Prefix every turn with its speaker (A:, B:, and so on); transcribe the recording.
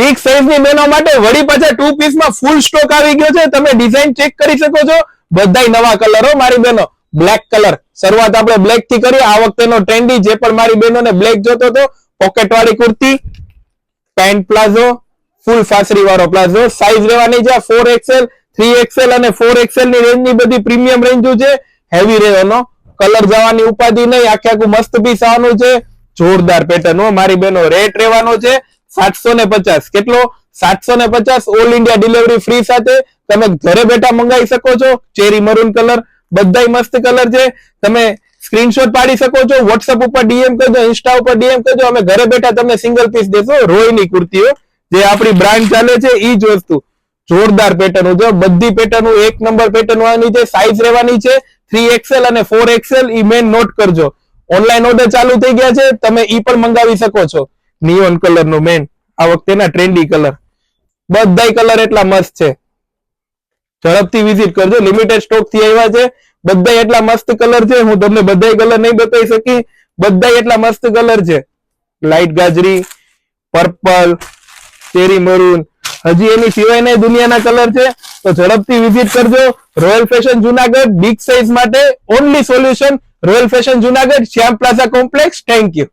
A: Big size ની બહેનો માટે વળી પાછા 2 પીસ માં ફૂલ સ્ટોક આવી ગયો છે. તમે ડિઝાઇન ચેક કરી શકો છો. બધાય નવા કલરો મારી બહેનો. બ્લેક કલર, શરૂઆત આપણે બ્લેક થી કરી. આ વખતેનો ટ્રેન્ડી જે પણ મારી બહેનોને બ્લેક જોતો હતો, પોકેટ વાળી કુર્તી, પેન્ટ પ્લાઝો, ફૂલ ફાસરી વાળો પ્લાઝો. સાઈઝ રહેવાની છે 4XL, 3XL અને 4XL ની રેન્જ ની બધી પ્રીમિયમ રેન્જો છે. હેવી રહેવાનો, કલર જવાની ઉપાધિ નહીં. આખું મસ્ત પીસ આવવાનું છે. જોરદાર પેટર્ન હો મારી બહેનો. રેટ રહેવાનો છે 750. કેટલો? 750. ઓલ ઇન્ડિયા ડિલિવરી ફ્રી સાથે તમે ઘરે બેઠા મંગાવી શકો છો. ચેરી મરૂન કલર, બધાય મસ્ત કલર છે. તમે સ્ક્રીનશોટ પાડી શકો છો. વોટ્સઅપ ઉપર ડીએમ કરજો, ઇન્સ્ટા ઉપર ડીએમ કરજો. અમે ઘરે બેઠા તમને સિંગલ પીસ દેશો. રોયની કુર્તીઓ જે આપણી બ્રાન્ડ ચાલે છે ઈ જ વસ્તુ. જોરદાર પેટર્ન જો બધી પેટર્ન એક નંબર પેટર્ન આવવાની છે. સાઈઝ રહેવાની છે 3XL અને 4XL. ઈ મેન નોટ કરજો. ઓનલાઈન ઓર્ડર ચાલુ થઈ ગયા છે. તમે ઈ પણ મંગાવી શકો છો. નિયોન કલર નું મેન આ વખતેના ટ્રેન્ડી કલર. બધાય કલર એટલા મસ્ત છે. ઝડપથી વિઝિટ કરજો. લિમિટેડ સ્ટોક થી આવ્યા છે. બધાય એટલા મસ્ત કલર છે. હું તમને બધાય કલર નહીં બતાવી શકી. બધાય એટલા મસ્ત કલર છે. લાઈટ ગાજરી, પર્પલ, ચેરી મરૂન, હજી એની સિવાયના દુનિયાના કલર છે. તો ઝડપથી વિઝિટ કરજો. Royal Fashion Junagadh big size માટે only solution Royal Fashion Junagadh, Shyam Plaza Complex. Thank you.